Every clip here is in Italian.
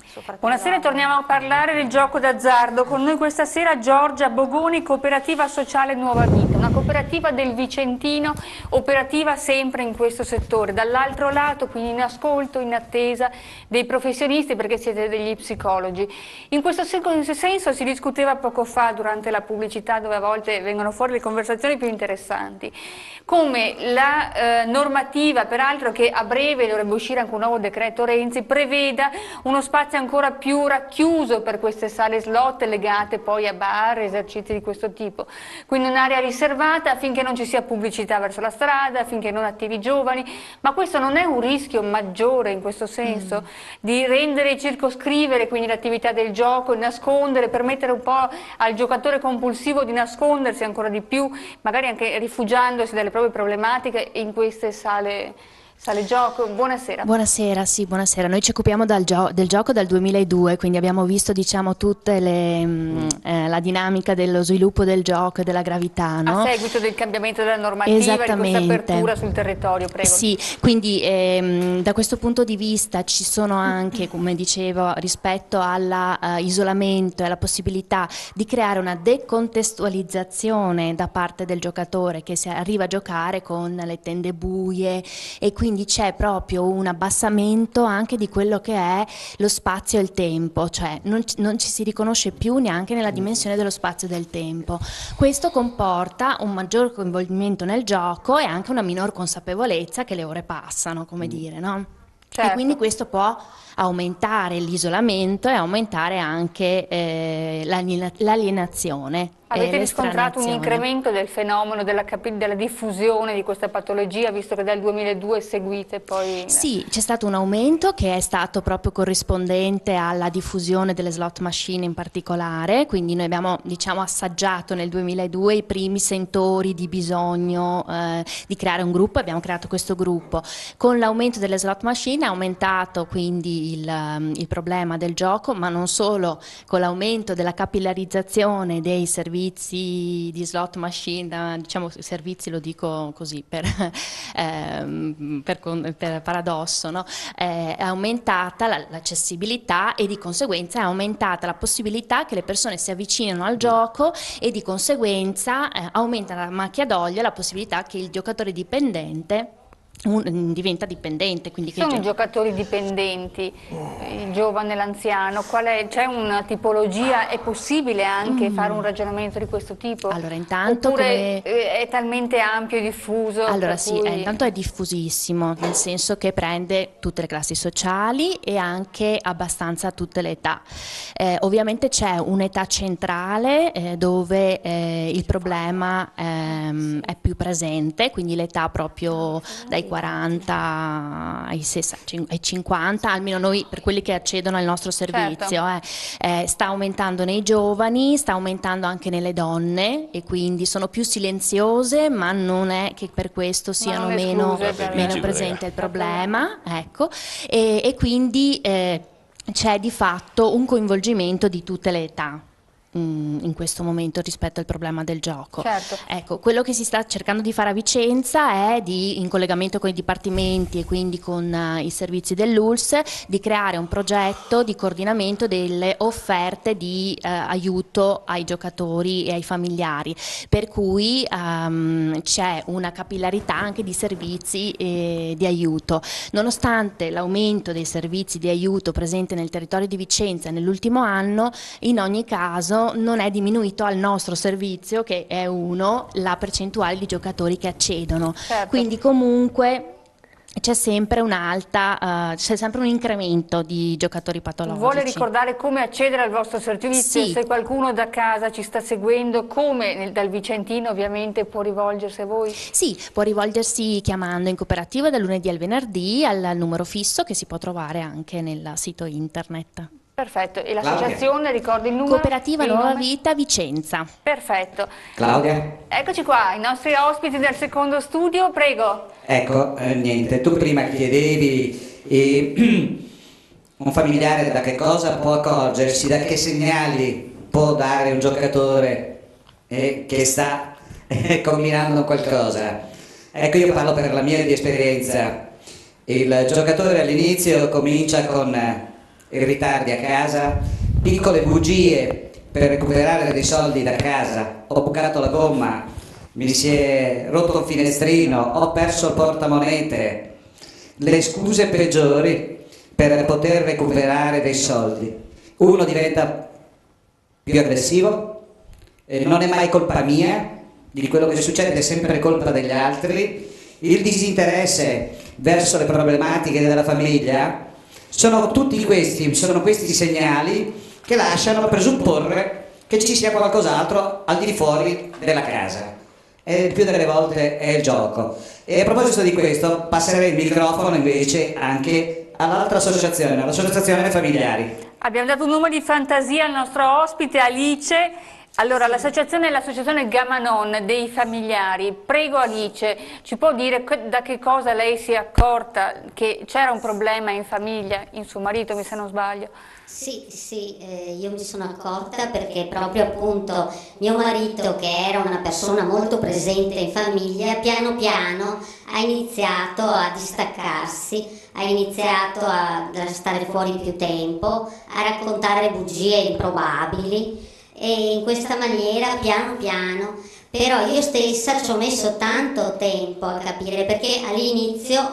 suo fratello. Buonasera, torniamo a parlare del gioco d'azzardo. Con noi questa sera Giorgia Bogoni, Cooperativa Sociale Nuova Vita, una cooperativa del Vicentino, operativa sempre in questo settore. Dall'altro lato, quindi in ascolto, in attesa dei professionisti, perché siete degli psicologi. In questo senso si discuteva poco fa durante la pubblicità, dove a volte vengono fuori le conversazioni più interessanti, come la normativa, peraltro che a breve dovrebbe uscire anche un nuovo decreto Renzi, preveda uno spazio ancora più racchiuso per queste sale slot legate poi a bar, esercizi di questo tipo, quindi un'area riservata affinché non ci sia pubblicità verso la strada, affinché non attiri i giovani. Ma questo non è un rischio maggiore in questo senso, di rendere e circoscrivere quindi l'attività del gioco, nascondere, permettere un po' al giocatore compulsivo di nascondersi ancora di più, magari anche rifugiandosi dalle proprie problematiche in queste sale gioco? Buonasera. Buonasera, sì, buonasera. Noi ci occupiamo del gioco dal 2002, quindi abbiamo visto, diciamo, tutte la dinamica dello sviluppo del gioco e della gravità, no? A seguito del cambiamento della normativa, di questa apertura sul territorio, prego. Sì, quindi da questo punto di vista ci sono anche, come dicevo, rispetto all'isolamento e alla possibilità di creare una decontestualizzazione da parte del giocatore che si arriva a giocare con le tende buie, e quindi c'è proprio un abbassamento anche di quello che è lo spazio e il tempo, cioè non ci si riconosce più neanche nella dimensione dello spazio e del tempo. Questo comporta un maggior coinvolgimento nel gioco e anche una minor consapevolezza che le ore passano, come dire, no? Certo. E quindi questo può aumentare l'isolamento e aumentare anche l'alienazione. Avete riscontrato un incremento del fenomeno della diffusione di questa patologia, visto che dal 2002 seguite poi... Sì, c'è stato un aumento che è stato proprio corrispondente alla diffusione delle slot machine in particolare, quindi noi abbiamo, diciamo, assaggiato nel 2002 i primi sentori di bisogno di creare un gruppo, abbiamo creato questo gruppo. Con l'aumento delle slot machine è aumentato quindi il problema del gioco, ma non solo, con l'aumento della capillarizzazione dei servizi di slot machine, diciamo servizi, lo dico così per paradosso, no? È aumentata l'accessibilità e di conseguenza è aumentata la possibilità che le persone si avvicinino al gioco e di conseguenza aumenta la macchia d'olio, la possibilità che il giocatore dipendente diventa dipendente. Quindi sono i giocatori dipendenti, il giovane, l'anziano, c'è una tipologia, è possibile anche fare un ragionamento di questo tipo? Allora, intanto oppure è talmente ampio e diffuso? Allora sì, intanto è diffusissimo, nel senso che prende tutte le classi sociali e anche abbastanza tutte le età. Ovviamente c'è un'età centrale dove il problema è più presente, quindi l'età proprio dai 40 ai 50, almeno noi per quelli che accedono al nostro servizio. Certo. Sta aumentando nei giovani, sta aumentando anche nelle donne, e quindi sono più silenziose, ma non è che per questo siano meno presente il problema, ecco, e quindi c'è di fatto un coinvolgimento di tutte le età in questo momento rispetto al problema del gioco. Certo. Ecco, quello che si sta cercando di fare a Vicenza è in collegamento con i dipartimenti e quindi con i servizi dell'ULSS, di creare un progetto di coordinamento delle offerte di aiuto ai giocatori e ai familiari, per cui c'è una capillarità anche di servizi di aiuto. Nonostante l'aumento dei servizi di aiuto presente nel territorio di Vicenza nell'ultimo anno, in ogni caso non è diminuito al nostro servizio, che è la percentuale di giocatori che accedono. Certo. Quindi comunque c'è sempre c'è sempre un incremento di giocatori patologici. Vuole ricordare come accedere al vostro servizio? Sì. Se qualcuno da casa ci sta seguendo, come dal Vicentino ovviamente può rivolgersi a voi? Sì, può rivolgersi chiamando in cooperativa dal lunedì al venerdì al numero fisso che si può trovare anche nel sito internet. Perfetto, e l'associazione, ricordi il numero? Cooperativa Nuova Vita Vicenza. Perfetto. Claudia? Eccoci qua, i nostri ospiti del secondo studio, prego. Ecco, niente, tu prima chiedevi un familiare da che cosa può accorgersi, da che segnali può dare un giocatore che sta combinando qualcosa. Ecco, io parlo per la mia esperienza. Il giocatore all'inizio comincia con i ritardi a casa, piccole bugie per recuperare dei soldi da casa, ho bucato la gomma, mi si è rotto un finestrino, ho perso il portamonete, le scuse peggiori per poter recuperare dei soldi. Uno diventa più aggressivo, non è mai colpa mia, di quello che succede è sempre colpa degli altri, il disinteresse verso le problematiche della famiglia, sono questi segnali che lasciano presupporre che ci sia qualcos'altro al di fuori della casa. E il più delle volte è il gioco. E a proposito di questo, passerei il microfono invece anche all'altra associazione, l'associazione familiari. Abbiamo dato un numero di fantasia al nostro ospite Alice. Allora, l'associazione è l'associazione Gamanon dei familiari. Prego Alice, ci può dire da che cosa lei si è accorta che c'era un problema in famiglia, in suo marito, se non sbaglio? Sì, io mi sono accorta perché proprio appunto mio marito, che era una persona molto presente in famiglia, piano piano ha iniziato a distaccarsi, ha iniziato a stare fuori più tempo, a raccontare bugie improbabili. E in questa maniera piano piano, però io stessa ci ho messo tanto tempo a capire, perché all'inizio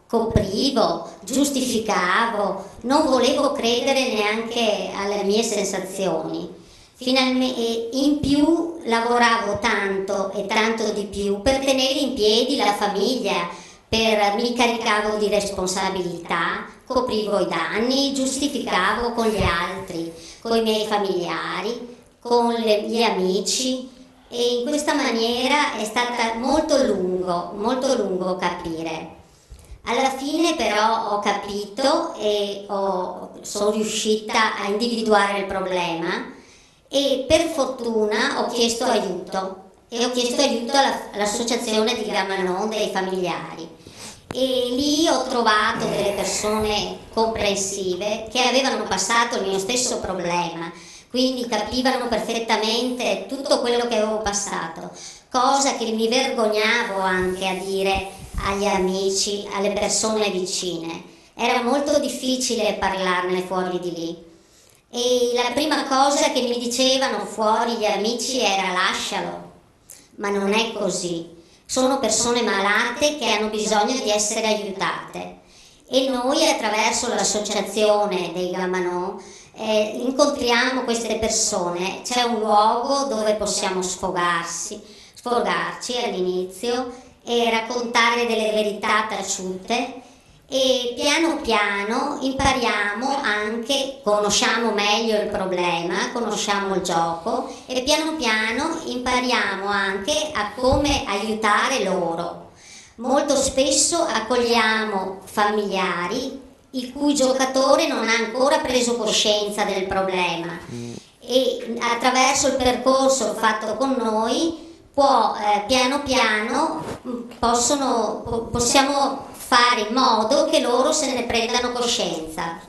coprivo, giustificavo, non volevo credere neanche alle mie sensazioni. In più lavoravo tanto e tanto di più per tenere in piedi la famiglia, mi caricavo di responsabilità, coprivo i danni, giustificavo con gli altri, con i miei familiari, con gli amici, e in questa maniera è stata molto lungo capire. Alla fine però ho capito e sono riuscita a individuare il problema e per fortuna ho chiesto aiuto all'associazione di Gamanon dei familiari. E lì ho trovato delle persone comprensive che avevano passato il mio stesso problema, quindi capivano perfettamente tutto quello che avevo passato, cosa che mi vergognavo anche a dire agli amici, alle persone vicine. Era molto difficile parlarne fuori di lì. E la prima cosa che mi dicevano fuori gli amici era: lascialo, ma non è così. Sono persone malate che hanno bisogno di essere aiutate, e noi attraverso l'associazione dei Gamanon incontriamo queste persone. C'è un luogo dove possiamo sfogarci all'inizio e raccontare delle verità taciute, e piano piano impariamo anche, conosciamo meglio il problema, conosciamo il gioco, e piano piano impariamo anche a come aiutare loro. Molto spesso accogliamo familiari il cui giocatore non ha ancora preso coscienza del problema, e attraverso il percorso fatto con noi piano piano possiamo fare in modo che loro se ne prendano coscienza.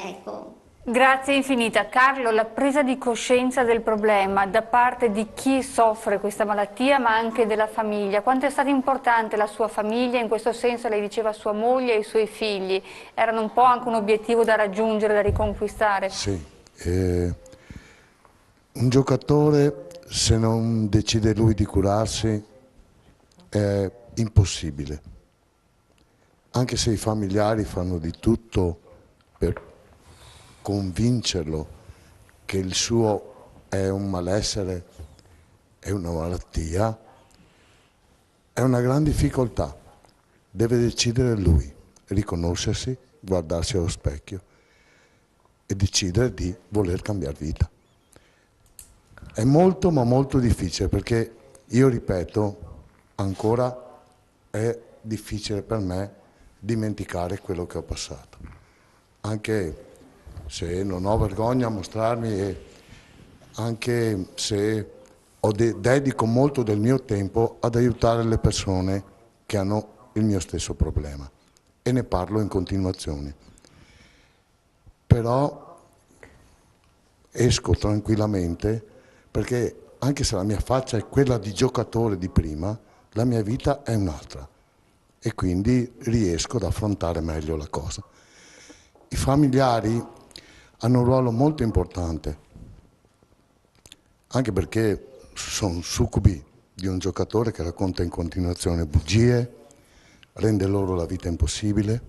Ecco. Grazie infinita. Carlo, la presa di coscienza del problema da parte di chi soffre questa malattia, ma anche della famiglia. Quanto è stata importante la sua famiglia? In questo senso lei diceva sua moglie e i suoi figli. Erano un po' anche un obiettivo da raggiungere, da riconquistare. Sì. Un giocatore, se non decide lui di curarsi, è impossibile. Anche se i familiari fanno di tutto per convincerlo che il suo è un malessere, è una malattia, è una gran difficoltà. Deve decidere lui, riconoscersi, guardarsi allo specchio e decidere di voler cambiare vita. È molto ma molto difficile, perché io ripeto, ancora è difficile per me dimenticare quello che ho passato, anche se non ho vergogna a mostrarmi, e anche se dedico molto del mio tempo ad aiutare le persone che hanno il mio stesso problema, e ne parlo in continuazione. Però esco tranquillamente, perché anche se la mia faccia è quella di giocatore di prima, la mia vita è un'altra, e quindi riesco ad affrontare meglio la cosa. i familiari hanno un ruolo molto importante, anche perché sono succubi di un giocatore che racconta in continuazione bugie, rende loro la vita impossibile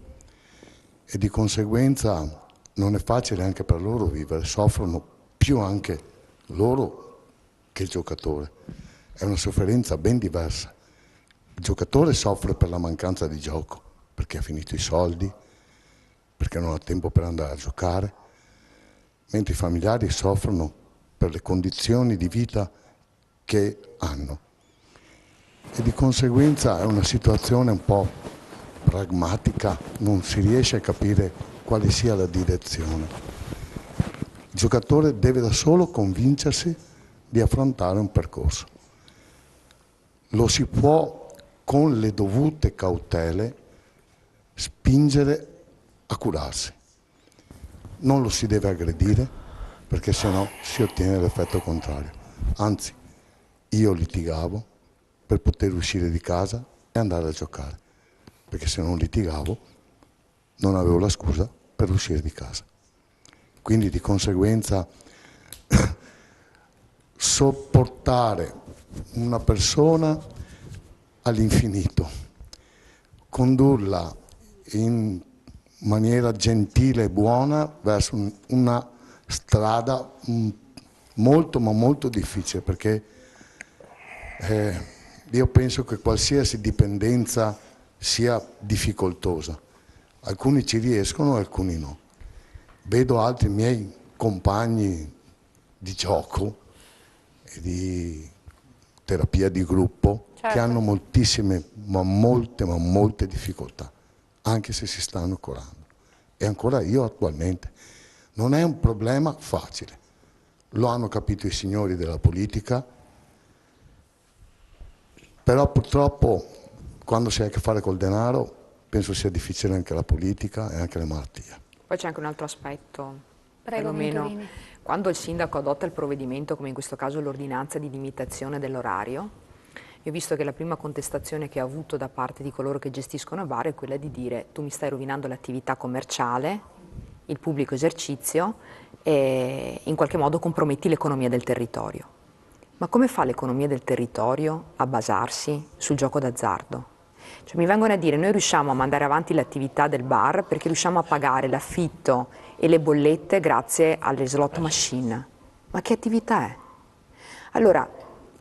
e di conseguenza non è facile anche per loro vivere, soffrono più anche loro che il giocatore. È una sofferenza ben diversa. Il giocatore soffre per la mancanza di gioco, perché ha finito i soldi, perché non ha tempo per andare a giocare, mentre i familiari soffrono per le condizioni di vita che hanno. E di conseguenza è una situazione un po' pragmatica, non si riesce a capire quale sia la direzione. Il giocatore deve da solo convincersi di affrontare un percorso. Lo si può, con le dovute cautele, spingere a curarsi. Non lo si deve aggredire, perché sennò si ottiene l'effetto contrario. Anzi, io litigavo per poter uscire di casa e andare a giocare, perché se non litigavo non avevo la scusa per uscire di casa. Quindi di conseguenza sopportare una persona all'infinito, condurla in maniera gentile e buona verso una strada molto ma molto difficile, perché io penso che qualsiasi dipendenza sia difficoltosa. Alcuni ci riescono, alcuni no. Vedo altri miei compagni di gioco e di terapia di gruppo che hanno moltissime, ma molte difficoltà, anche se si stanno curando. E ancora io attualmente. Non è un problema facile. Lo hanno capito i signori della politica, però purtroppo quando si ha a che fare col denaro penso sia difficile anche la politica e anche le malattie. Poi c'è anche un altro aspetto, Prego, perlomeno quando il sindaco adotta il provvedimento, come in questo caso l'ordinanza di limitazione dell'orario, io ho visto che la prima contestazione che ha avuto da parte di coloro che gestiscono il bar è quella di dire: tu mi stai rovinando l'attività commerciale, il pubblico esercizio e in qualche modo comprometti l'economia del territorio. Ma come fa l'economia del territorio a basarsi sul gioco d'azzardo? Cioè, mi vengono a dire: noi riusciamo a mandare avanti l'attività del bar perché riusciamo a pagare l'affitto e le bollette grazie alle slot machine. Ma che attività è? Allora,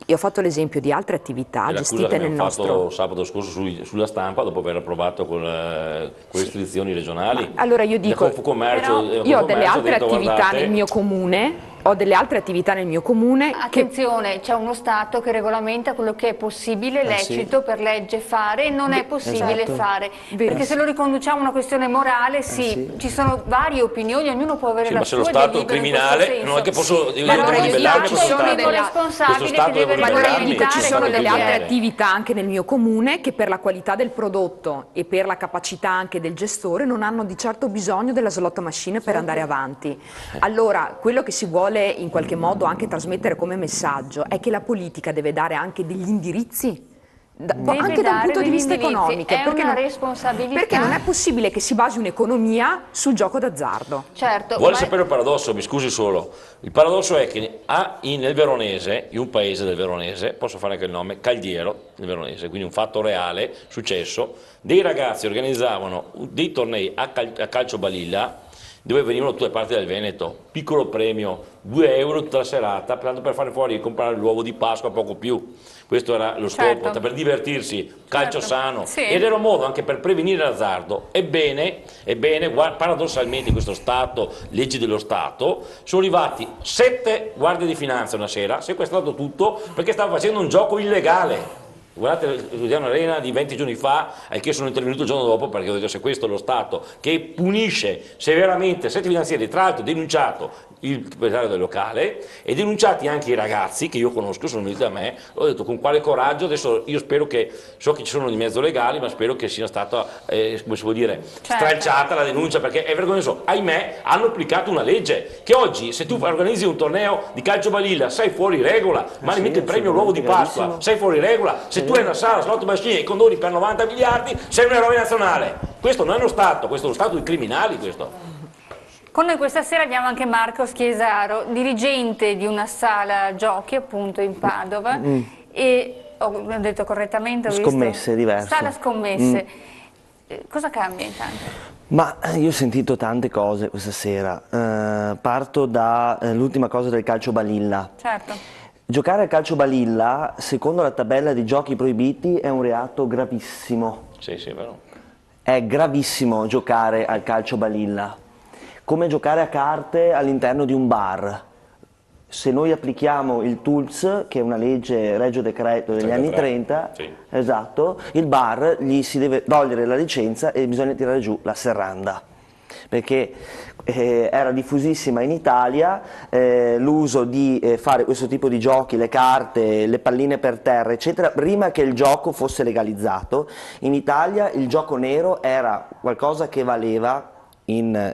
io ho fatto l'esempio di altre attività gestite nel nostro... fatto sabato scorso sulla Stampa, dopo aver approvato con le restrizioni regionali. Ma allora io dico, io ho delle altre attività nel mio comune, Attenzione, c'è uno Stato che regolamenta quello che è possibile, lecito per legge fare e non è possibile fare. Perché se lo riconduciamo a una questione morale, ci sono varie opinioni, ognuno può avere la sua. Ma se lo Stato criminale non è che posso ribellarmi con lo Stato. Responsabile che deve regolamentare. Ci sono delle altre attività anche nel mio comune che per la qualità del prodotto e per la capacità anche del gestore non hanno di certo bisogno della slot machine per andare avanti. Allora, quello che si vuole in qualche modo anche trasmettere come messaggio è che la politica deve dare anche degli indirizzi anche dal punto di vista economico, perché non è possibile che si basi un'economia sul gioco d'azzardo. Certo, vuole sapere il paradosso? Mi scusi solo, il paradosso è che nel Veronese, in un paese del Veronese, posso fare anche il nome, Caldiero nel Veronese, quindi un fatto reale, successo, dei ragazzi organizzavano dei tornei a calcio balilla dove venivano da tutte le parti del Veneto, piccolo premio, 2 euro tutta la serata, per fare fuori e comprare l'uovo di Pasqua, poco più. Questo era lo scopo, per divertirsi, calcio sano, ed era un modo anche per prevenire l'azzardo. Ebbene, paradossalmente in questo Stato, leggi dello Stato, sono arrivati 7 guardie di finanza una sera, sequestrato tutto perché stavano facendo un gioco illegale. Guardate un'arena di 20 giorni fa, che sono intervenuto il giorno dopo perché ho detto: se questo è lo Stato che punisce severamente 7 finanzieri, tra l'altro denunciato il proprietario del locale e denunciati anche i ragazzi che io conosco, sono venuti da me, ho detto con quale coraggio, adesso io spero che, so che ci sono di mezzo legali, ma spero che sia stata, come si può dire, stralciata la denuncia, perché è vergognoso. Ahimè, hanno applicato una legge che oggi se tu organizzi un torneo di calcio balilla sei fuori regola, ma metti il premio l'uovo di Pasqua, sei fuori regola, se tu hai una sala, slot machine e condoni per 90 miliardi sei un eroe nazionale. Questo non è uno Stato, questo è uno Stato di criminali questo. Con noi questa sera abbiamo anche Marco Schiesaro, dirigente di una sala giochi appunto in Padova e ho detto correttamente? Scommesse, diverse. Sala scommesse. Cosa cambia intanto? Ma io ho sentito tante cose questa sera. Parto dall'ultima cosa del calcio balilla. Certo. Giocare al calcio balilla, secondo la tabella dei giochi proibiti, è un reato gravissimo. Sì, sì, vero. È gravissimo giocare al calcio balilla. Come giocare a carte all'interno di un bar. Se noi applichiamo il TULS, che è una legge Regio Decreto degli anni 30, sì. esatto, il bar gli si deve togliere la licenza e bisogna tirare giù la serranda. Perché era diffusissima in Italia l'uso di fare questo tipo di giochi, le carte, le palline per terra, eccetera, prima che il gioco fosse legalizzato. In Italia il gioco nero era qualcosa che valeva in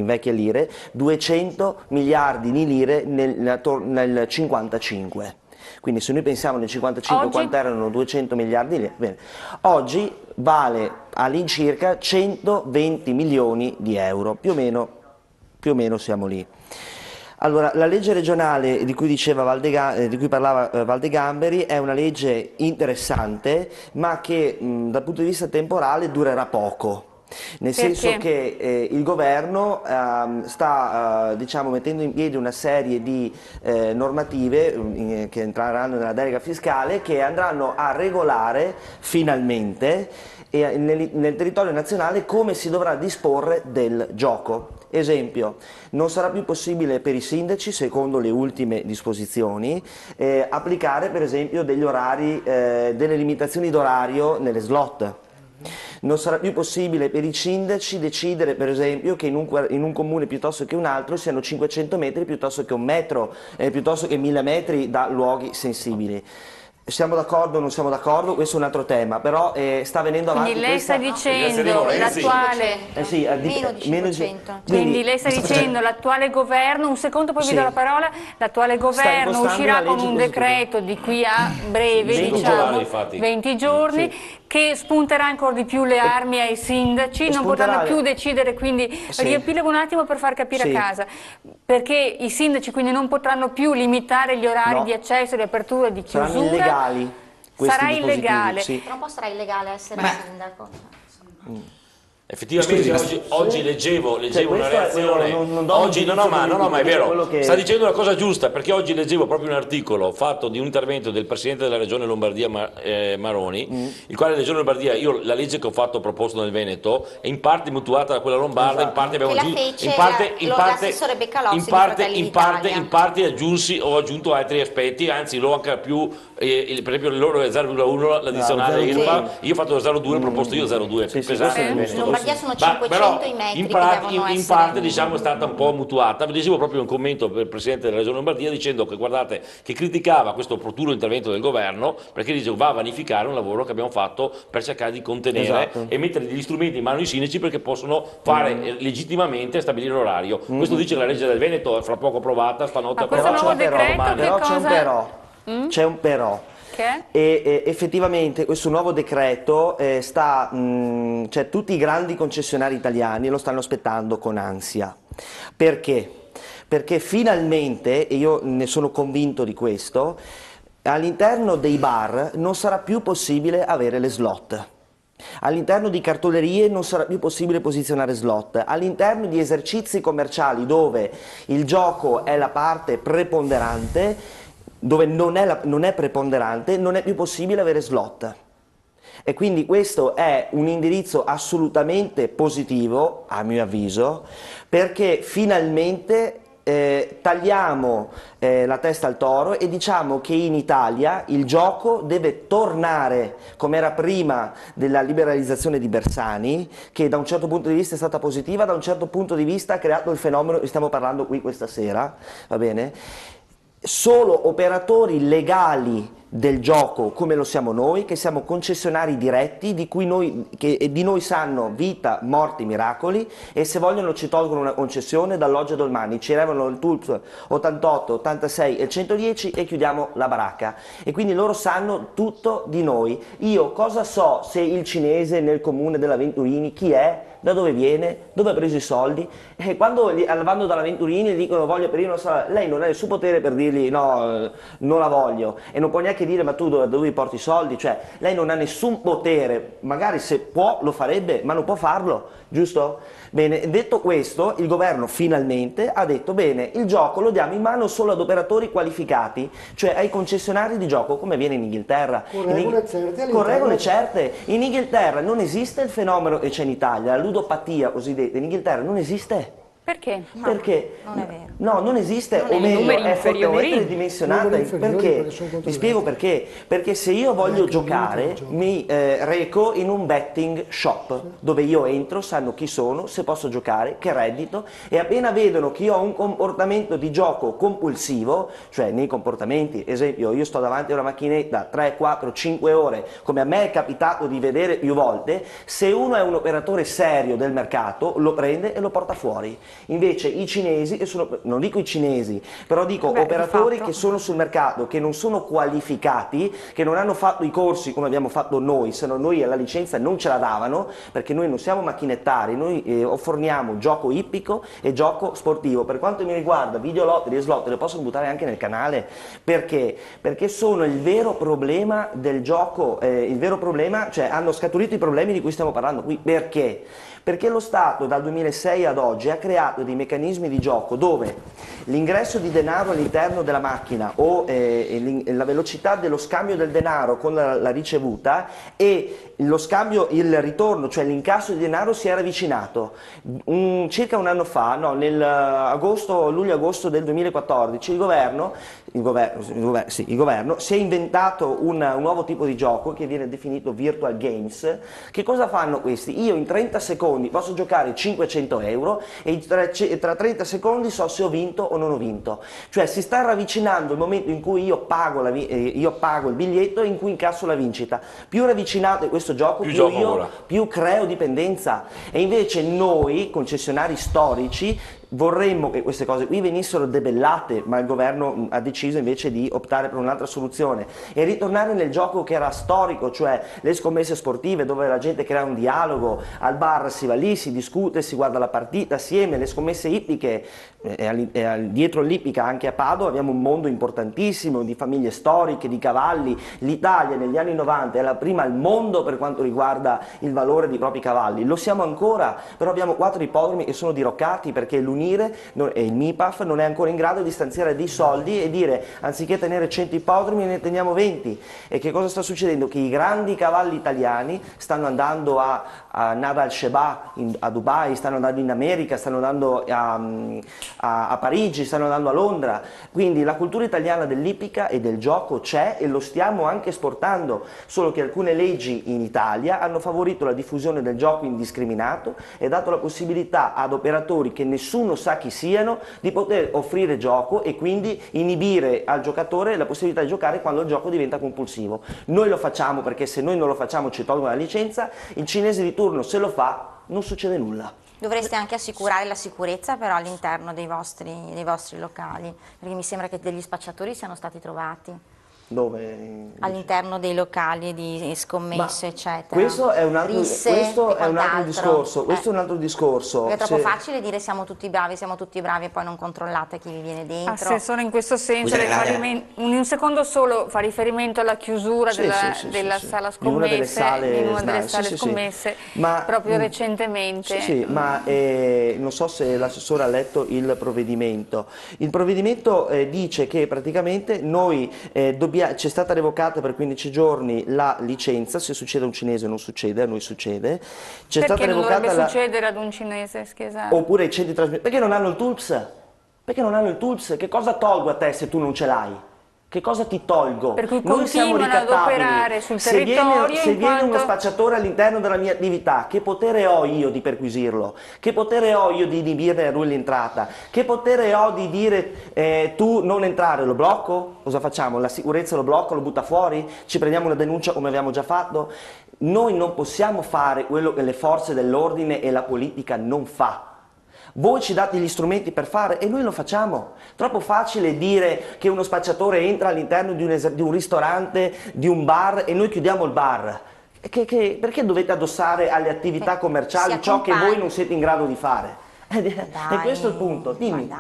vecchie lire 200 miliardi di lire nel 55. Quindi se noi pensiamo nel 55 quanto erano 200 miliardi di lire, bene. Oggi vale all'incirca 120 milioni di euro, più o meno siamo lì. Allora, la legge regionale di cui parlava Valdegamberi è una legge interessante, ma che dal punto di vista temporale durerà poco. Nel senso che il governo sta diciamo, mettendo in piedi una serie di normative che entreranno nella delega fiscale, che andranno a regolare finalmente nel territorio nazionale come si dovrà disporre del gioco. Esempio, non sarà più possibile per i sindaci, secondo le ultime disposizioni, applicare per esempio degli orari, delle limitazioni d'orario nelle slot. Non sarà più possibile per i sindaci decidere per esempio che in un comune piuttosto che un altro siano 500 metri piuttosto che un metro, piuttosto che 1000 metri da luoghi sensibili. Siamo d'accordo o non siamo d'accordo? Questo è un altro tema, però sta venendo avanti. Quindi lei sta dicendo l'attuale... meno di 500. Quindi lei sta dicendo l'attuale governo, un secondo poi vi do la parola, l'attuale governo uscirà con un decreto di qui a breve, diciamo 20 giorni, che spunterà ancora di più le armi ai sindaci, non potranno più decidere, quindi riepilogo un attimo per far capire a casa, perché i sindaci quindi non potranno più limitare gli orari di accesso, di apertura, di chiusura. Saranno illegali. Sarà illegale. Però poi sarà illegale essere sindaco. Effettivamente oggi leggevo una reazione, ma è vero, sta dicendo una cosa giusta, perché oggi leggevo proprio un articolo fatto di un intervento del Presidente della Regione Lombardia Maroni, il quale la Regione Lombardia, io la legge che ho fatto proposto nel Veneto è in parte mutuata da quella lombarda, in parte abbiamo in parte ho aggiunto altri aspetti, anzi l'ho anche più, per esempio il loro è 0,1 l'addizionale IRPA, io ho fatto 0,2, ho proposto io 0,2, pesante nel gusto. Lombardia sono 500 i metri in parte diciamo è stata un po' mutuata. Leggevo proprio un commento per il Presidente della Regione Lombardia dicendo che guardate, che criticava questo opportuno intervento del governo, perché dice va a vanificare un lavoro che abbiamo fatto per cercare di contenere e mettere degli strumenti in mano ai sindaci perché possono fare legittimamente stabilire l'orario. Questo dice la legge del Veneto, è fra poco approvata stanotte. Però c'è un però. E effettivamente questo nuovo decreto cioè tutti i grandi concessionari italiani lo stanno aspettando con ansia. Perché? Perché finalmente, e io ne sono convinto di questo, all'interno dei bar non sarà più possibile avere le slot. All'interno di cartolerie non sarà più possibile posizionare slot, all'interno di esercizi commerciali dove il gioco è la parte preponderante, dove non è preponderante, non è più possibile avere slot. E quindi questo è un indirizzo assolutamente positivo, a mio avviso, perché finalmente tagliamo la testa al toro e diciamo che in Italia il gioco deve tornare come era prima della liberalizzazione di Bersani, che da un certo punto di vista è stata positiva, da un certo punto di vista ha creato il fenomeno che stiamo parlando qui questa sera, va bene? Solo operatori legali del gioco come lo siamo noi, che siamo concessionari diretti di noi sanno vita, morti, miracoli, e se vogliono ci tolgono una concessione dall'oggi al domani, ci levano il TULPS 88, 86 e 110 e chiudiamo la baracca, e quindi loro sanno tutto di noi. Io cosa so se il cinese nel comune della Venturini chi è, da dove viene, dove ha preso i soldi? E quando vanno dalla Venturini e dicono voglio aprire una sala, lei non ha il suo potere per dirgli no, non la voglio, e non può neanche dire ma tu dove porti i soldi, cioè lei non ha nessun potere, magari se può lo farebbe, ma non può farlo, giusto? Bene, detto questo, il governo finalmente ha detto bene, il gioco lo diamo in mano solo ad operatori qualificati, cioè ai concessionari di gioco, come avviene in Inghilterra. Con regole certe. In Inghilterra non esiste il fenomeno che c'è in Italia, la ludopatia cosiddetta, in Inghilterra non esiste. Perché? No, Perché? non è vero. No, non esiste, Non o è meglio, numeri è fortemente inferiori. ridimensionata. Perché? Vi spiego perché. Perché se io voglio giocare, mi reco in un betting shop, dove io entro, sanno chi sono, se posso giocare, che reddito, e appena vedono che io ho un comportamento di gioco compulsivo, cioè nei comportamenti, esempio, io sto davanti a una macchinetta 3, 4, 5 ore, come a me è capitato di vedere più volte, se uno è un operatore serio del mercato, lo prende e lo porta fuori. Invece i cinesi, che sono, non dico i cinesi, però dico operatori che sono sul mercato, che non sono qualificati, che non hanno fatto i corsi come abbiamo fatto noi, se no noi la licenza non ce la davano, perché noi non siamo macchinettari, noi forniamo gioco ippico e gioco sportivo. Per quanto mi riguarda, videolottery e slot le possono buttare anche nel canale, perché? Perché sono il vero problema del gioco, il vero problema, cioè hanno scaturito i problemi di cui stiamo parlando qui. Perché? Perché lo Stato dal 2006 ad oggi ha creato dei meccanismi di gioco dove l'ingresso di denaro all'interno della macchina o la velocità dello scambio del denaro con la ricevuta e lo scambio, il ritorno, cioè l'incasso di denaro si era avvicinato. Circa un anno fa, no, nel luglio-agosto del 2014, il governo si è inventato un nuovo tipo di gioco che viene definito virtual games. Che cosa fanno questi? Io in 30 secondi posso giocare 500 euro e tra 30 secondi so se ho vinto o non ho vinto. Cioè si sta ravvicinando il momento in cui io pago il biglietto e in cui incasso la vincita. Più ravvicinato è questo gioco, più creo dipendenza. E invece noi, concessionari storici, vorremmo che queste cose qui venissero debellate, ma il governo ha deciso invece di optare per un'altra soluzione e ritornare nel gioco che era storico, cioè le scommesse sportive dove la gente crea un dialogo, al bar si va lì, si discute, si guarda la partita assieme, le scommesse ippiche, dietro l'ippica anche a Padova abbiamo un mondo importantissimo di famiglie storiche, di cavalli. L'Italia negli anni 90 è la prima al mondo per quanto riguarda il valore dei propri cavalli, lo siamo ancora, però abbiamo 4 ippodromi che sono diroccati perché l'Unire e il MIPAF non è ancora in grado di stanziare dei soldi e dire anziché tenere 100 ippodromi ne teniamo 20. E che cosa sta succedendo? Che i grandi cavalli italiani stanno andando a Nad al-Sheba a Dubai, stanno andando in America, stanno andando a Parigi, stanno andando a Londra. Quindi la cultura italiana dell'ippica e del gioco c'è e lo stiamo anche esportando, solo che alcune leggi in Italia hanno favorito la diffusione del gioco indiscriminato e dato la possibilità ad operatori che nessuno sa chi siano di poter offrire gioco e quindi inibire al giocatore la possibilità di giocare quando il gioco diventa compulsivo. Noi lo facciamo perché se noi non lo facciamo ci tolgono la licenza, il cinese di turno se lo fa non succede nulla. Dovreste anche assicurare la sicurezza però all'interno dei vostri locali, perché mi sembra che degli spacciatori siano stati trovati. Dove? All'interno dei locali di scommesse, eccetera. Questo è un altro, discorso. Questo è un altro discorso. Perché è troppo facile dire siamo tutti bravi e poi non controllate chi vi viene dentro. Se sono in questo senso, un secondo solo fa riferimento alla chiusura della sala scommesse, in una delle sale scommesse, proprio recentemente. Sì, ma non so se l'assessore ha letto il provvedimento. Il provvedimento dice che praticamente noi c'è stata revocata per 15 giorni la licenza, se succede a un cinese non succede, a noi succede. Perché non dovrebbe succedere ad un cinese, scusate? Oppure i centri di trasmissione, perché non hanno il TULPS? Perché non hanno il TULPS? Che cosa tolgo a te se tu non ce l'hai? Che cosa ti tolgo? Per cui Noi siamo continuano ad ricattabili. operare sul Se territorio viene in quanto... uno spacciatore all'interno della mia attività, che potere ho io di perquisirlo? Che potere ho io di inibirne a lui l'entrata? Che potere ho di dire tu non entrare, lo blocco? Cosa facciamo? La sicurezza lo blocco, lo butta fuori? Ci prendiamo una denuncia come abbiamo già fatto? Noi non possiamo fare quello che le forze dell'ordine e la politica non fa. Voi ci date gli strumenti per fare e noi lo facciamo. Troppo facile dire che uno spacciatore entra all'interno di un ristorante, di un bar e noi chiudiamo il bar. Perché dovete addossare alle attività commerciali ciò che voi non siete in grado di fare? E questo è il punto. Dimmi.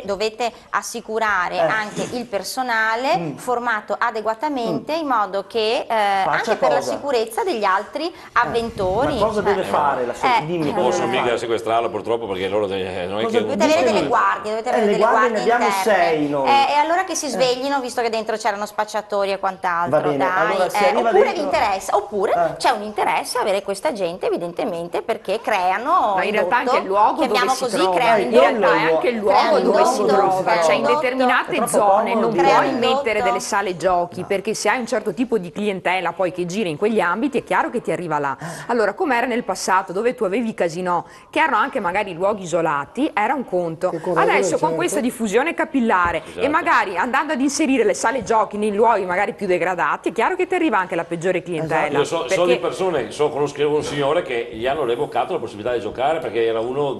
Dovete assicurare anche il personale formato adeguatamente in modo che anche per la sicurezza degli altri avventori. Ma cosa deve fare? Dimmi, non posso mica sequestrarlo purtroppo perché loro non è che... Dovete avere delle guardie, dovete avere delle guardie ne abbiamo interne. 6 noi. E allora che si sveglino, visto che dentro c'erano spacciatori e quant'altro. Va bene, allora oppure vi interessa, oppure c'è un interesse a avere questa gente evidentemente perché creano ma in realtà anche il luogo dove si trova, creano in realtà è anche il luogo dove si trova, cioè in determinate zone non puoi mettere delle sale giochi perché se hai un certo tipo di clientela poi che gira in quegli ambiti è chiaro che ti arriva là. Allora, come era nel passato dove tu avevi i casinò che erano anche magari luoghi isolati, era un conto. Adesso con questa diffusione capillare e magari andando ad inserire le sale giochi nei luoghi magari più degradati, è chiaro che ti arriva anche la peggiore clientela. Io so di persone, conoscevo un signore che gli hanno revocato la possibilità di giocare perché era uno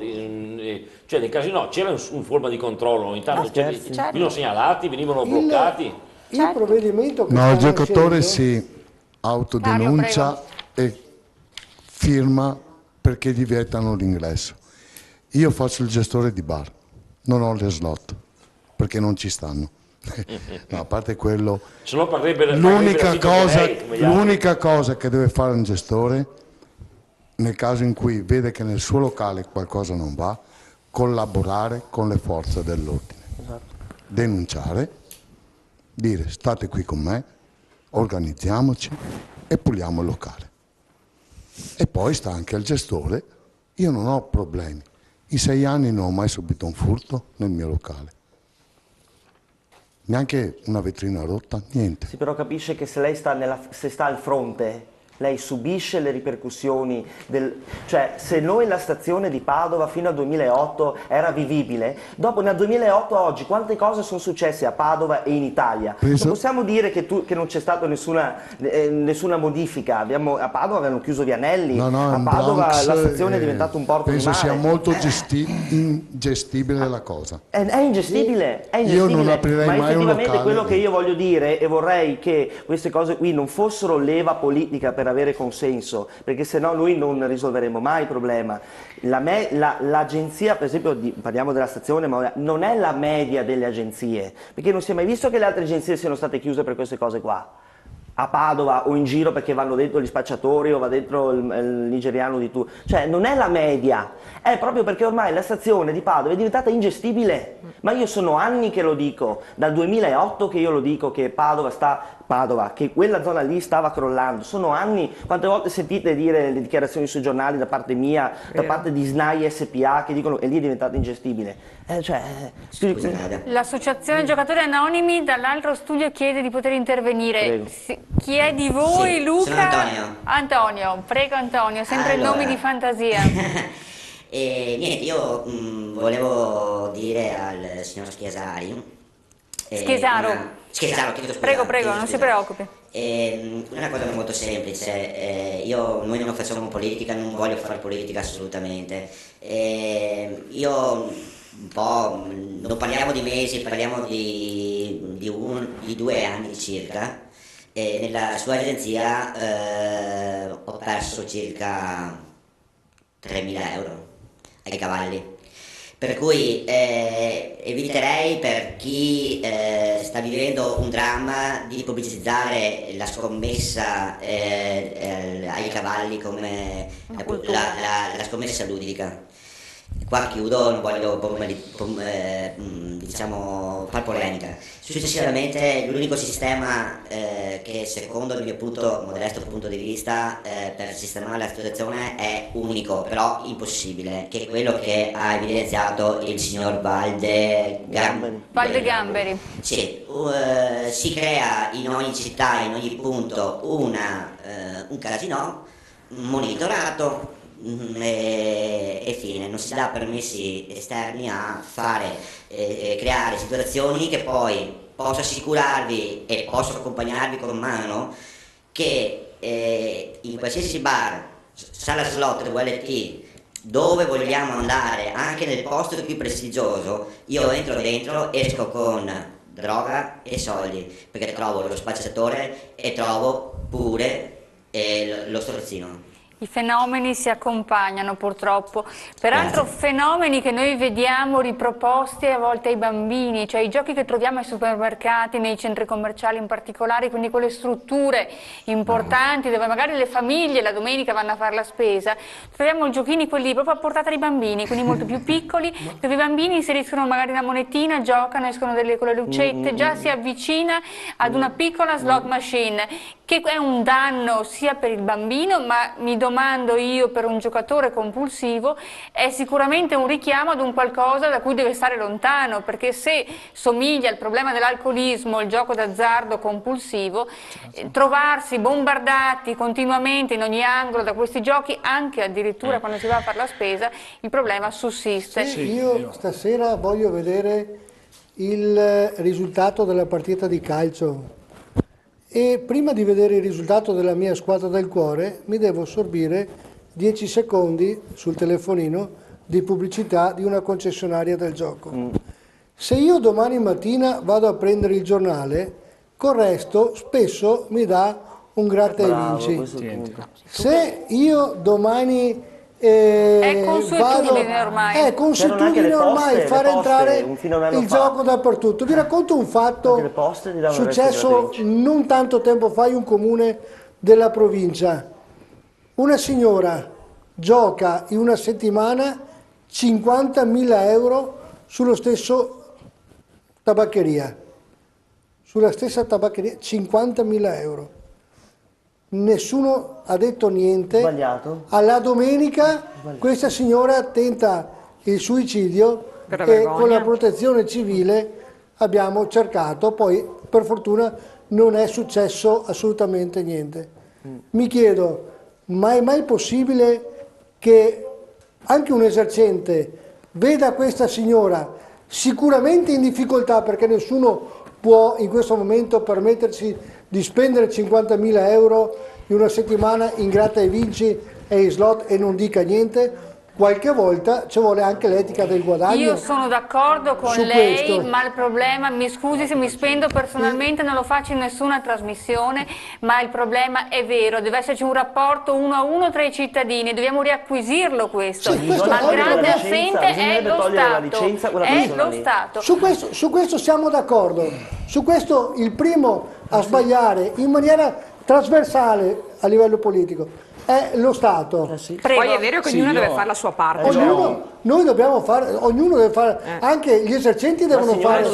cioè nei casinò c'era un forma di controllo, ogni tanto venivano segnalati, venivano bloccati. Il provvedimento che il giocatore si autodenuncia e firma perché gli vietano l'ingresso. Io faccio il gestore di bar, non ho le slot perché non ci stanno. No, a parte quello, l'unica cosa che deve fare un gestore nel caso in cui vede che nel suo locale qualcosa non va, collaborare con le forze dell'ordine, denunciare, dire state qui con me, organizziamoci e puliamo il locale. E poi sta anche al gestore. Io non ho problemi, in 6 anni non ho mai subito un furto nel mio locale, neanche una vetrina rotta, niente. Sì, però capisce che se lei sta al fronte lei subisce le ripercussioni cioè se noi la stazione di Padova fino al 2008 era vivibile, dopo nel 2008 oggi quante cose sono successe a Padova e in Italia? Non possiamo dire che non c'è stata nessuna modifica. A Padova avevano chiuso Vianelli, a Padova la stazione è diventata un porto di mare. Penso sia molto ingestibile la cosa. È ingestibile, Io non aprirei ma mai un effettivamente locale. Quello che io voglio dire, e vorrei che queste cose qui non fossero leva politica per avere consenso, perché sennò noi non risolveremo mai il problema. L'agenzia, per esempio, parliamo della stazione, ma non è la media delle agenzie, perché non si è mai visto che le altre agenzie siano state chiuse per queste cose qua. A Padova o in giro perché vanno dentro gli spacciatori o va dentro il nigeriano di tu, cioè non è la media, è proprio perché ormai la stazione di Padova è diventata ingestibile. Ma io sono anni che lo dico, dal 2008 che io lo dico che Padova, che quella zona lì stava crollando. Sono anni, quante volte sentite dire le dichiarazioni sui giornali da parte mia, da parte di SNAI SPA che dicono che lì è diventata ingestibile. L'Associazione Giocatori Anonimi dall'altro studio chiede di poter intervenire. Chi è di voi? Sì, Luca? sono Antonio, prego Antonio, sempre nomi di fantasia. E niente, io volevo dire al signor Schiesaro. Schiesaro, prego, non si preoccupi. Una cosa molto semplice, noi non facciamo politica, non voglio fare politica assolutamente. Io un po', non parliamo di mesi, parliamo di 2 anni circa. Nella sua agenzia ho perso circa 3.000 euro ai cavalli, per cui eviterei, per chi sta vivendo un dramma, di pubblicizzare la scommessa ai cavalli come la scommessa ludica. qua chiudo, non voglio diciamo, far polemica. Successivamente l'unico sistema che secondo il mio modesto punto di vista per sistemare la situazione è unico, però impossibile, che è quello che ha evidenziato il signor Valdegamberi. Sì, si crea in ogni città, in ogni punto un casinò monitorato, e fine, non si dà permessi esterni a creare situazioni che poi posso assicurarvi e posso accompagnarvi con mano che in qualsiasi bar, sala slot, VLT, dove vogliamo andare, anche nel posto più prestigioso, io entro dentro, esco con droga e soldi, perché trovo lo spacciatore e trovo pure lo strozzino. I fenomeni si accompagnano purtroppo, peraltro fenomeni che noi vediamo riproposti a volte ai bambini, cioè i giochi che troviamo ai supermercati, nei centri commerciali in particolare, quindi quelle strutture importanti dove magari le famiglie la domenica vanno a fare la spesa, troviamo i giochini quelli proprio a portata dei bambini, quindi molto più piccoli, dove i bambini inseriscono magari una monetina, giocano, escono con le lucette, già si avvicina ad una piccola slot machine, che è un danno sia per il bambino, ma mi domando io, per un giocatore compulsivo, è sicuramente un richiamo ad un qualcosa da cui deve stare lontano, perché se somiglia al problema dell'alcolismo, il gioco d'azzardo compulsivo, trovarsi bombardati continuamente in ogni angolo da questi giochi, anche addirittura quando si va a fare la spesa, il problema sussiste. Sì, io stasera voglio vedere il risultato della partita di calcio. E prima di vedere il risultato della mia squadra del cuore mi devo sorbire 10 secondi sul telefonino di pubblicità di una concessionaria del gioco. Se io domani mattina vado a prendere il giornale, col resto spesso mi dà un gratta e vinci. Se io domani è consuetudine ormai. È consuetudine ormai fare entrare il gioco dappertutto. Vi racconto un fatto successo non tanto tempo fa in un comune della provincia. Una signora gioca in una settimana 50.000 euro sulla stessa tabaccheria. 50.000 euro. Nessuno ha detto niente. Sbagliato. Alla domenica questa signora tenta il suicidio e con la protezione civile abbiamo cercato, poi per fortuna non è successo assolutamente niente. Mi chiedo, ma è mai possibile che anche un esercente veda questa signora sicuramente in difficoltà, perché nessuno può in questo momento permettersi di spendere 50.000 euro in una settimana in gratta e vinci e in slot e non dica niente? Qualche volta ci vuole anche l'etica del guadagno. Io sono d'accordo con lei, ma il problema, mi scusi se mi spendo personalmente, non lo faccio in nessuna trasmissione, ma il problema è vero, deve esserci un rapporto 1 a 1 tra i cittadini, dobbiamo riacquisirlo questo, ma il grande assente è lo Stato, è lo Stato. Su questo siamo d'accordo, su questo il primo a sbagliare in maniera trasversale a livello politico è lo Stato. Poi è vero che ognuno deve fare la sua parte. Ognuno deve fare, anche gli esercenti devono fare.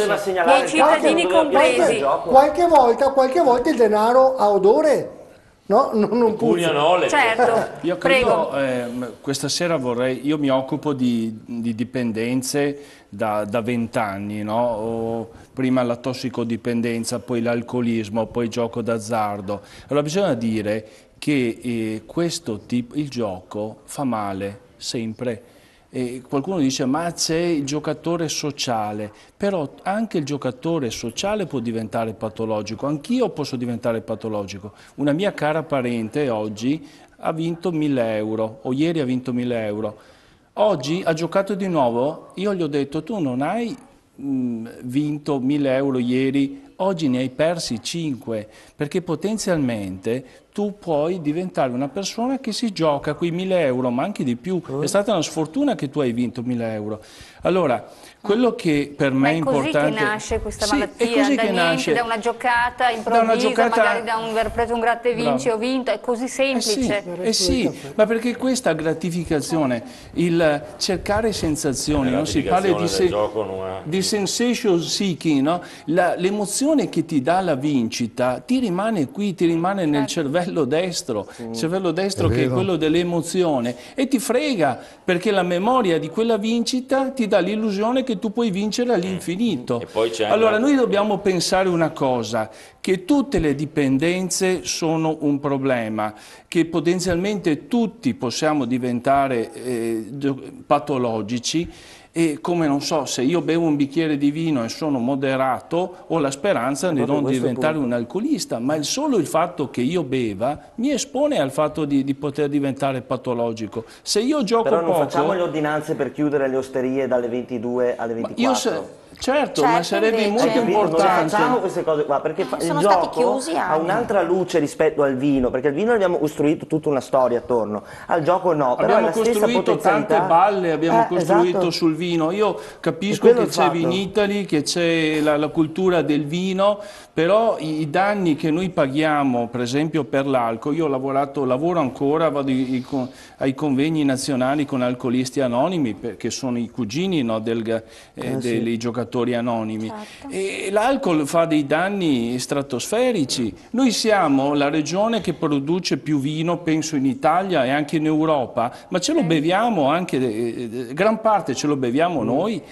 I cittadini compresi. Qualche volta il denaro ha odore. No, non puzza. Certo. Io credo, questa sera io mi occupo di dipendenze da 20 anni, no? Prima la tossicodipendenza, poi l'alcolismo, poi il gioco d'azzardo. Allora bisogna dire che il gioco fa male sempre. Qualcuno dice ma c'è il giocatore sociale, però anche il giocatore sociale può diventare patologico, anch'io posso diventare patologico. Una mia cara parente oggi ha vinto 1.000 euro, o ieri ha vinto 1.000 euro, oggi ha giocato di nuovo, io gli ho detto tu non hai vinto 1.000 euro ieri, oggi ne hai persi 5, perché potenzialmente tu puoi diventare una persona che si gioca quei 1.000 euro, ma anche di più. È stata una sfortuna che tu hai vinto 1.000 euro. Allora, quello che per me è importante... È così che nasce questa malattia, è così da che niente, nasce. da una giocata improvvisa, magari da un aver preso un gratta e vinci o vinto, è così semplice. Sì, ma perché questa gratificazione, il cercare sensazioni, non si parla di sensation seeking, no? L'emozione che ti dà la vincita ti rimane qui, ti rimane nel cervello destro, il cervello destro che è quello dell'emozione, e ti frega perché la memoria di quella vincita ti dà l'illusione che tu puoi vincere all'infinito. Allora noi dobbiamo pensare una cosa, che tutte le dipendenze sono un problema, che potenzialmente tutti possiamo diventare patologici, e come non so, se io bevo un bicchiere di vino e sono moderato, ho la speranza di non diventare un alcolista, ma solo il fatto che io beva mi espone al fatto di poter diventare patologico. Se io gioco Però non poco... facciamo le ordinanze per chiudere le osterie dalle 22 alle 24. Certo, ma sarebbe molto importante. Non facciamo queste cose qua, perché il gioco ha un'altra luce rispetto al vino, perché al vino abbiamo costruito tutta una storia attorno, al gioco no. Però abbiamo costruito tante balle, abbiamo costruito sul vino. Io capisco che c'è Vinitaly, che c'è la cultura del vino, però i danni che noi paghiamo, per esempio per l'alcol, io lavoro ancora, vado ai convegni nazionali con alcolisti anonimi, che sono i cugini, no, dei giocatori anonimi, e l'alcol fa dei danni stratosferici. Noi siamo la regione che produce più vino, penso, in Italia e anche in Europa, ma ce lo beviamo anche, gran parte ce lo beviamo noi.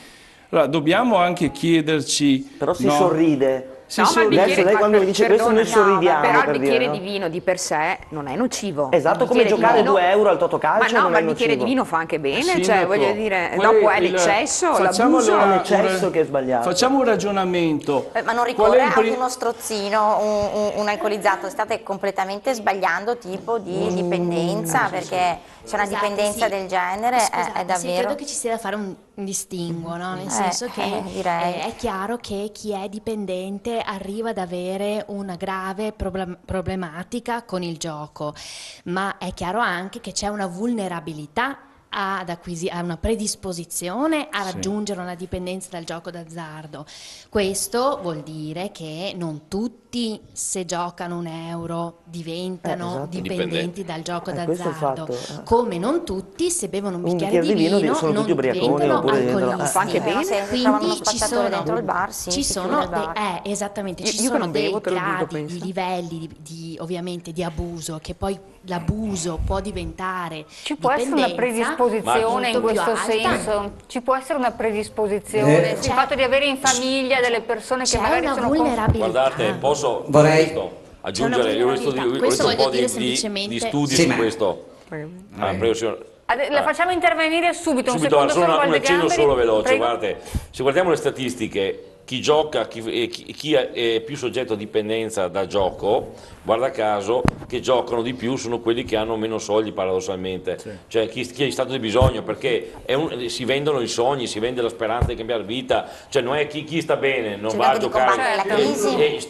Allora, dobbiamo anche chiederci... Però si sorride. No, ma adesso lei quando mi dice questo noi sorridiamo. Però il bicchiere di vino di per sé non è nocivo. Esatto, come giocare 2 euro al Totocalcio. Ma no, ma il bicchiere di vino fa anche bene, cioè voglio dire, dopo è l'eccesso, l'abuso. È l'eccesso che è sbagliato. Facciamo un ragionamento. Ma non ricorre a uno strozzino, un alcolizzato, state completamente sbagliando tipo di dipendenza, perché c'è una dipendenza del genere, è davvero... Sì, credo che ci sia da fare un distinguo, no? Nel senso che è chiaro che chi è dipendente arriva ad avere una grave problematica con il gioco, ma è chiaro anche che c'è una vulnerabilità a una predisposizione a raggiungere una dipendenza dal gioco d'azzardo. Questo vuol dire che non tutti, se giocano 1 euro, diventano dipendenti dal gioco d'azzardo, come non tutti, se bevono un bicchiere di vino, non diventano alcolisti. Fa anche bene. Quindi ci sono dentro il bar, esattamente, ci sono dei gradi, di livelli ovviamente di abuso, che poi l'abuso può diventare ci può essere una predisposizione in questo senso? Ci può essere una predisposizione? Il fatto di avere in famiglia delle persone che magari sono vulnerabilità. Guardate, posso aggiungere, io ho visto un po' di studi su questo. La facciamo intervenire subito, un secondo solo solo un accenno solo veloce. Prego. Guardate, se guardiamo le statistiche, chi gioca, chi è più soggetto a dipendenza da gioco, guarda caso che giocano di più sono quelli che hanno meno soldi paradossalmente, cioè chi è in stato di bisogno, perché si vendono i sogni, si vende la speranza di cambiare vita, cioè non è chi sta bene non va a giocare,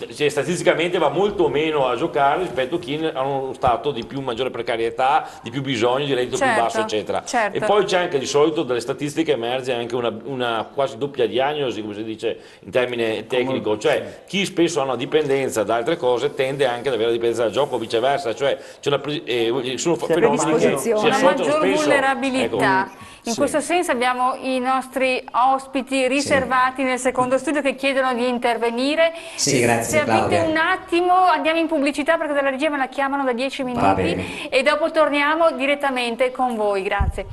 e statisticamente va molto meno a giocare rispetto a chi ha uno stato di maggiore precarietà, di più bisogno, di reddito più basso, eccetera. E poi c'è anche di solito dalle statistiche emerge anche una quasi doppia diagnosi, come si dice in termine tecnico, cioè chi spesso ha una dipendenza da altre cose tende anche ad avere la dipendenza dal gioco, viceversa, cioè sono fenomeni che si una maggior spesso, vulnerabilità. In questo senso abbiamo i nostri ospiti riservati nel secondo studio che chiedono di intervenire. Sì, grazie. Se avete un attimo andiamo in pubblicità perché dalla regia me la chiamano da 10 minuti e dopo torniamo direttamente con voi. Grazie.